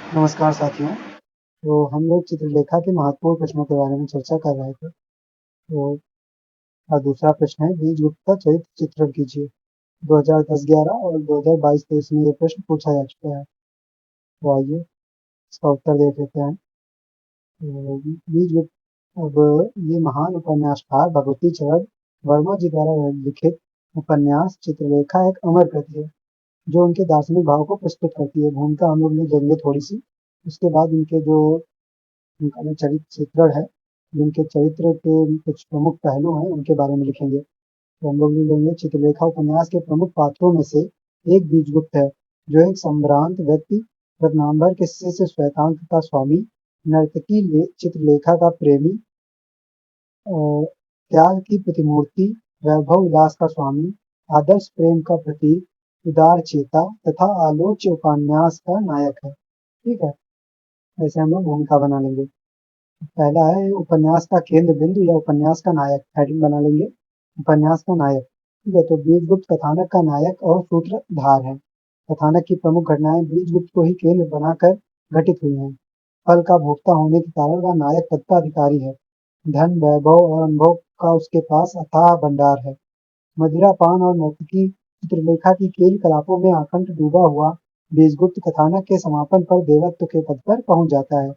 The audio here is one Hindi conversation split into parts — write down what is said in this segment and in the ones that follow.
नमस्कार साथियों। तो हम लोग चित्रलेखा के महत्वपूर्ण प्रश्नों के बारे में चर्चा कर रहे थे। तो दूसरा प्रश्न है, बीजगुप्त का चरित्र चित्रण कीजिए। 2010-11 और 2022-23 में ये प्रश्न पूछा जा चुका है। तो आइए इसका उत्तर देख लेते हैं। तो बीजगुप्त, अब ये महान उपन्यासकार भगवती चरण वर्मा जी द्वारा लिखित उपन्यास चित्रलेखा एक अमर कृति है जो उनके दार्शनिक भाव को प्रस्तुत करती है। भूमिका हम लोग ले लेंगे थोड़ी सी, उसके बाद उनके जो उनका जो चरित्र चित्रण है, जिनके चरित्र के कुछ प्रमुख पहलू हैं, उनके बारे में लिखेंगे। तो हम लोग भी लेंगे चित्रलेखा उपन्यास के प्रमुख पात्रों में से एक बीजगुप्त है, जो एक संभ्रांत व्यक्ति, रत्नांबर के शिष्य श्वेतांक का स्वामी, नर्तकी चित्रलेखा का प्रेमी, त्याग की प्रतिमूर्ति, वैभव विलास का स्वामी, आदर्श प्रेम का प्रतीक, उदार चेता तथा आलोच्य उपन्यास का नायक है। ठीक है, ऐसे हम लोग भूमिका बना लेंगे। पहला है उपन्यास का केंद्र बिंदु या उपन्यास का नायक। हेडिंग बना लेंगे उपन्यास का नायक। ठीक है, तो बीजगुप्त कथानक का नायक और सूत्रधार है। कथानक की प्रमुख घटनाएं बीजगुप्त को ही केंद्र बनाकर घटित हुई हैं। फल का भोक्ता होने के कारण वह नायक पद का अधिकारी है। धन, वैभव और अनुभव का उसके पास अथाह भंडार है। मदिरा पान और नर्तकी चित्रलेखा की खेल कलापों में आकंठ डूबा हुआ बीजगुप्त कथानक के समापन पर देवत्व के पद पर पहुंच जाता है।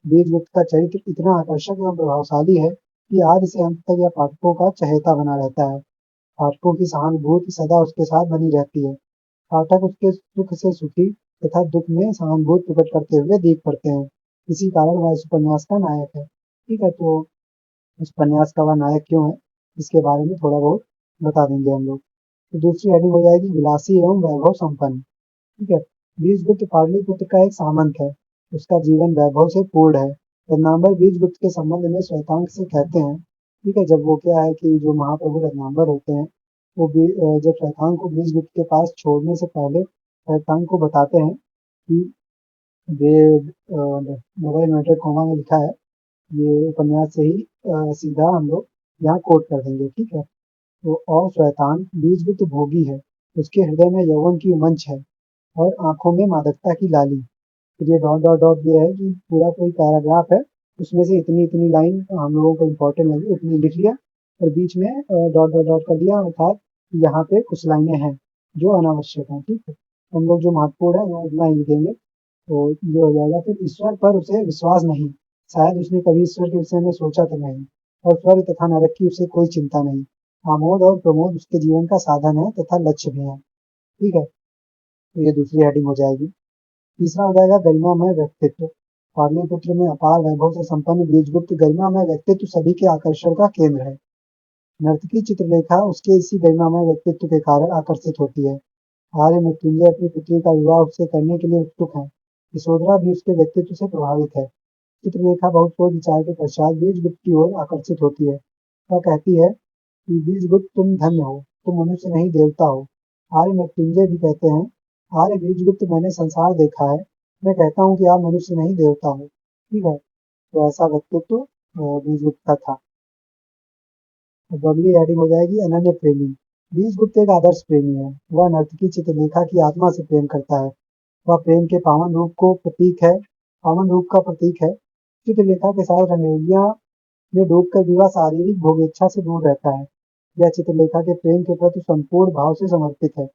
बीजगुप्त का चरित्र इतना आकर्षक एवं प्रभावशाली है कि आदि से अंत तक यह पाठकों का चहेता बना रहता है। पाठकों की सहानुभूति सदा उसके साथ बनी रहती है। पाठक उसके सुख से सुखी तथा दुख में सहानुभूति प्रकट करते हुए देख पड़ते हैं। इसी कारण वह इस उपन्यास का नायक है। ठीक है, तो इस उपन्यास का वह नायक क्यों है, इसके बारे में थोड़ा बहुत बता देंगे हम लोग। तो दूसरी हेडिंग हो जाएगी विलासी एवं वैभव संपन्न। ठीक है, बीजगुप्त पाटलिपुत्र का एक सामंत है। उसका जीवन वैभव से पूर्ण है। रत्नांबर बीजगुप्त के संबंध में श्वेतांक से कहते हैं। ठीक है, जब वो क्या है कि जो महाप्रभु रत्नांबर होते हैं, वो भी जब श्वेतांक को बीजगुप्त के पास छोड़ने से पहले श्वेतांक को बताते हैं कि वे डबल इन्वर्टेड कॉमा में लिखा है, ये उपन्यास से ही सीधा हम लोग यहाँ कोट कर देंगे। ठीक है, तो और श्वेतांक बीजगुप्त भोगी है। उसके हृदय में यौवन की उमंच है और आंखों में मादकता की लाली। फिर ये डॉट डॉट डॉट ये है कि पूरा कोई पैराग्राफ है, उसमें से इतनी इतनी लाइन हम लोगों को इम्पोर्टेंट लगी उतनी लिख लिया, और बीच में डॉट डॉट डॉट कर दिया, अर्थात यहाँ पे कुछ लाइनें हैं जो अनावश्यक हैं। ठीक है, हम लोग जो महत्वपूर्ण है वो उतना ही लिखेंगे। तो ये हो जाएगा। फिर ईश्वर पर उसे विश्वास नहीं, शायद उसने कभी ईश्वर के विषय में सोचा तो नहीं, और स्वर्ग तथा नरक की उसे कोई चिंता नहीं। आमोद और प्रमोद उसके जीवन का साधन है तथा लक्ष्य भी है। ठीक है, तो ये दूसरी हेडिंग हो जाएगी। तीसरा हो जाएगा गरिमामय व्यक्तित्व। पाटलिपुत्र में अपार वैभव से संपन्न बीजगुप्त गरिमामय व्यक्तित्व सभी के आकर्षण का केंद्र है। नर्तकी चित्रलेखा उसके इसी गरिमामय व्यक्तित्व के कारण आकर्षित होती है। आर्य मृत्युंजय अपनी पुत्री का विवाह उससे करने के लिए उत्सुक है। यशोधरा भी उसके व्यक्तित्व से प्रभावित है। चित्रलेखा बहुत सोच विचार के पश्चात बीजगुप्त की ओर आकर्षित होती है। वह कहती है कि बीजगुप्त तुम धन्य हो, तुम मनुष्य नहीं देवता हो। आर्य मृत्युंजय भी कहते हैं, आर्य बीजगुप्त मैंने संसार देखा है, मैं कहता हूँ कि आप मनुष्य नहीं देवता हो। ठीक है, तो ऐसा व्यक्तित्व बीजगुप्त का था। अब अगली हेडिंग हो जाएगी अनन्य प्रेमी। बीजगुप्त एक आदर्श प्रेमी है। वह नर्तकी चित्रलेखा की आत्मा से प्रेम करता है। वह प्रेम के पावन रूप का प्रतीक है। चित्रलेखा के साथ रंगरेलियां में डूबकर विवाह शारीरिक भोगेच्छा से दूर रहता है। यह चित्रलेखा के प्रेम के प्रति संपूर्ण भाव से समर्पित है।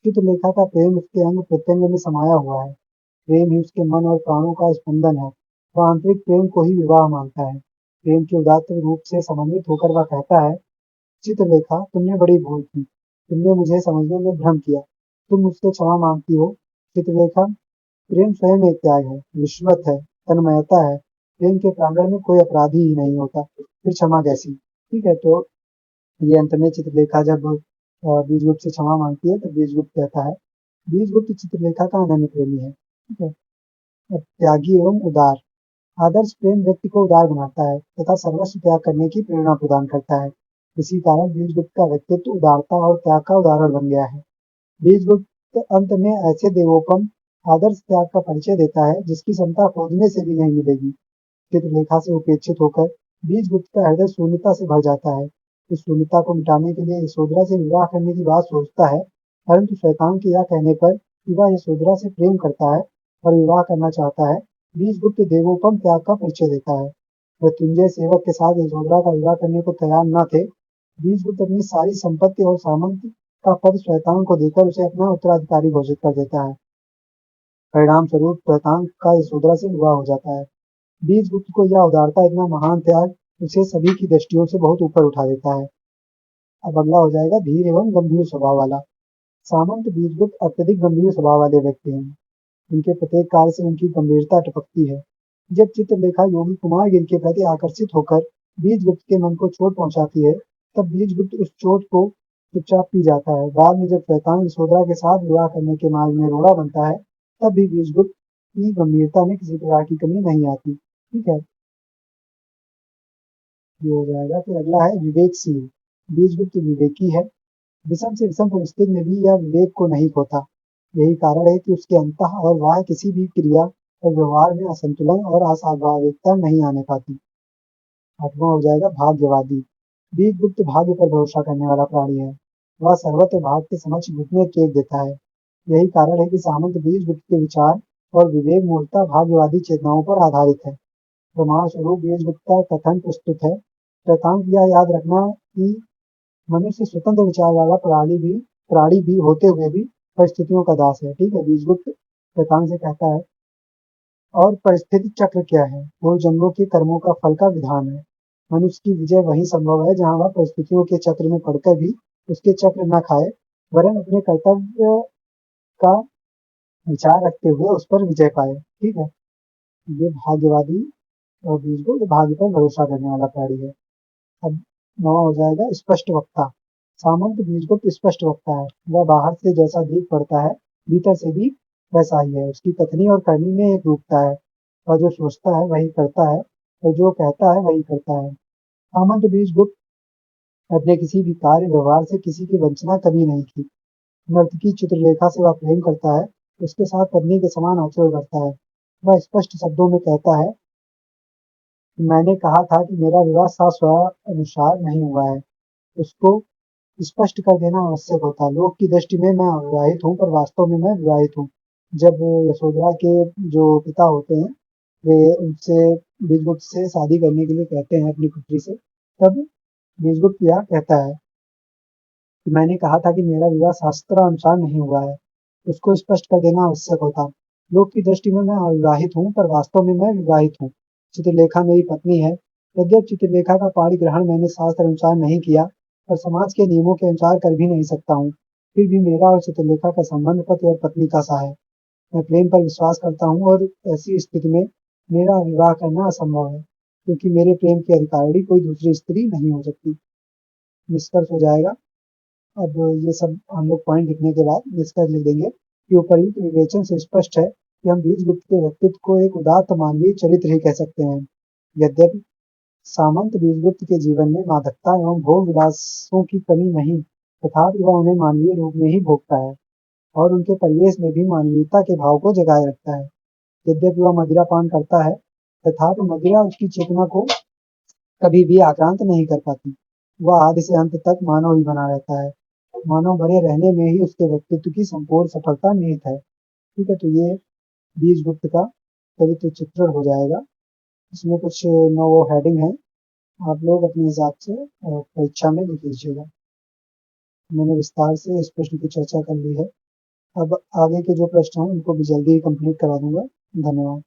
चित्रलेखा का प्रेम उसके अंग प्रत्यंग में समाया हुआ है। प्रेम ही उसके मन और प्राणों का स्पंदन है। वह आंतरिक प्रेम को ही विवाह मानता है। प्रेम के उदात्त रूप से समन्वित होकर वह कहता है, चित्रलेखा तुमने बड़ी भूल की, तुमने मुझे समझने में भ्रम किया, तुम मुझसे क्षमा मांगती हो। चित्रलेखा, प्रेम स्वयं एक त्याग है, विश्वत है, तन्मयता है। प्रेम के प्रांगण में कोई अपराधी ही नहीं होता, फिर क्षमा कैसी। ठीक है, तो ये अंत में चित्रलेखा जब बीजगुप्त से क्षमा मांगती है तो बीजगुप्त कहता है, बीजगुप्त चित्रलेखा का अनन्य प्रेमी है। ठीक है, अब त्यागी एवं उदार। आदर्श प्रेम व्यक्ति को उदार बनाता है तथा सर्वस्व त्याग करने की प्रेरणा प्रदान करता है। इसी कारण बीजगुप्त का व्यक्तित्व उदारता और त्याग का उदाहरण बन गया है। बीजगुप्त अंत में ऐसे देवोपम आदर्श त्याग का परिचय देता है जिसकी क्षमता खोजने से भी नहीं मिलेगी। चित्रलेखा से उपेक्षित होकर बीजगुप्त का हृदय शून्यता से भर जाता है। इस शून्यता को मिटाने के लिए यशोधरा से विवाह करने की बात सोचता है, परंतु शैतान के यह कहने पर कि वह यशोधरा से प्रेम करता है, और विवाह करना चाहता है। बीजगुप्त देवोपम त्याग का परिचय देता है। मृत्युंजय सेवक के साथ यशोधरा का विवाह करने को तैयार न थे। बीजगुप्त अपनी सारी संपत्ति और सामंत का पद श्वेतांग को देकर उसे अपना उत्तराधिकारी घोषित कर देता है। परिणाम स्वरूप श्वेतांग का यशोधरा से विवाह हो जाता है। बीजगुप्त को यह उदारता, इतना महान त्याग उसे सभी की दृष्टियों से बहुत ऊपर उठा देता है। अब अगला हो जाएगा धीर एवं गंभीर स्वभाव वाला। सामंत बीजगुप्त अत्यधिक गंभीर स्वभाव वाले व्यक्ति हैं। उनके प्रत्येक कार्य से उनकी गंभीरता टपकती है। जब चित्रलेखा योगी कुमारगिरि के प्रति आकर्षित होकर बीजगुप्त के मन को चोट पहुंचाती है, तब बीजगुप्त उस चोट को चुपचाप पी जाता है। बाद में जब श्वेतांग यशोधरा के साथ विवाह करने के मार्ग में रोड़ा बनता है, तब भी बीजगुप्त की गंभीरता में किसी प्रकार की कमी नहीं आती। ठीक है, ये हो जाएगा। फिर अगला है विवेकशील। बीजगुप्त विवेकी है। विषम से विषम परिस्थिति में भी यह विवेक को नहीं खोता। यही कारण है कि उसके अंतः और बाह्य किसी भी क्रिया और व्यवहार में असंतुलन और अस्वाभाविकता नहीं आने पाती। आठवां हो जाएगा भाग्यवादी। बीजगुप्त भाग्य पर भरोसा करने वाला प्राणी है। वह सर्वत्र भाग्य के समक्ष घुटने टेक देता है। यही कारण है कि सामंत बीजगुप्त के विचार और विवेक मूलतः भाग्यवादी चेतनाओं पर आधारित है। प्रमाण स्वरूप बीजगुप्त का कथन प्रस्तुत है। शैतान यह याद रखना कि मनुष्य स्वतंत्र विचार वाला प्राणी भी होते हुए भी परिस्थितियों का दास है। ठीक है, बीजगुप्त शैतान से कहता है, और परिस्थिति चक्र क्या है? वो जंगों के कर्मों का फल का विधान है। मनुष्य की विजय वही संभव है जहाँ वह परिस्थितियों के चक्र में पड़कर भी उसके चक्र न खाए, वरन अपने कर्तव्य का विचार रखते हुए उस पर विजय पाए। ठीक है, ये भाग्यवादी और बीजगुप्त भाग्य पर भरोसा करने वाला प्राणी है। अब नवा हो जाएगा स्पष्ट वक्ता। सामंत बीजगुप्त स्पष्ट वक्ता है। वह बाहर से जैसा दीप पड़ता है, भीतर से भी वैसा ही है। उसकी कथनी और करनी में एक रूपता है। वह जो सोचता है वही करता है, और जो कहता है वही करता है। सामंत बीजगुप्त अपने किसी भी कार्य व्यवहार से किसी की वंचना कभी नहीं की। नर्तकी चित्रलेखा से वह प्रेम करता है, उसके साथ पत्नी के समान आचरण करता है। वह स्पष्ट शब्दों में कहता है, मैंने कहा था कि मेरा विवाह अनुसार नहीं हुआ है। उसको स्पष्ट कर देना आवश्यक होता है। लोक की दृष्टि में मैं अविवाहित हूँ, पर वास्तव में मैं विवाहित हूँ। जब यशोधरा के जो पिता होते हैं, वे उनसे बीजगुप्त से शादी करने के लिए कहते हैं अपनी पुत्री से, तब बीजगुप्त यह कहता है कि मैंने कहा था कि मेरा विवाह शास्त्र अनुसार नहीं हुआ है। उसको स्पष्ट कर देना आवश्यक होता। लोक की दृष्टि में मैं अविवाहित हूँ, पर वास्तव में मैं विवाहित हूँ। चित्रलेखा मेरी पत्नी है। यद्यपि चित्रलेखा का पाणिग्रहण मैंने शास्त्र अनुसार नहीं किया, पर समाज के नियमों के अनुसार कर भी नहीं सकता हूँ। फिर भी मेरा और चित्रलेखा का संबंध पति और पत्नी का सा है। मैं प्रेम पर विश्वास करता हूँ, और ऐसी स्थिति में मेरा विवाह करना असंभव है, क्योंकि मेरे प्रेम की अधिकारिणी कोई दूसरी स्त्री नहीं हो सकती। निष्कर्ष हो जाएगा। अब ये सब हम लोग पॉइंट लिखने के बाद निष्कर्ष लिख देंगे कि उपर्युक्त विवेचन से स्पष्ट है कि हम बीजगुप्त के व्यक्तित्व को एक उदात्त मानवीय चरित्र ही कह सकते हैं। यद्यपि सामंत बीजगुप्त के जीवन में मादकता एवं भोग विलासों की कमी नहीं, तथापि वह उन्हें मानवीय रूप में ही भोगता है, और उनके परिवेश में भी मानवीयता के भाव को जगाए रखता है। यद्यपि वह मदिरा पान करता है, तथापि मदिरा उसकी चेतना को कभी भी आक्रांत नहीं कर पाती। वह आदि से अंत तक मानव ही बना रहता है। मानव बने रहने में ही उसके व्यक्तित्व की संपूर्ण सफलता निहित है। ठीक है, तो ये बीजगुप्त का चरित्र चित्रण हो जाएगा। इसमें कुछ नो हेडिंग है, आप लोग अपने हिसाब से परीक्षा में लिख लीजिएगा। मैंने विस्तार से इस प्रश्न की चर्चा कर ली है। अब आगे के जो प्रश्न हैं उनको भी जल्दी ही कंप्लीट करा दूंगा। धन्यवाद।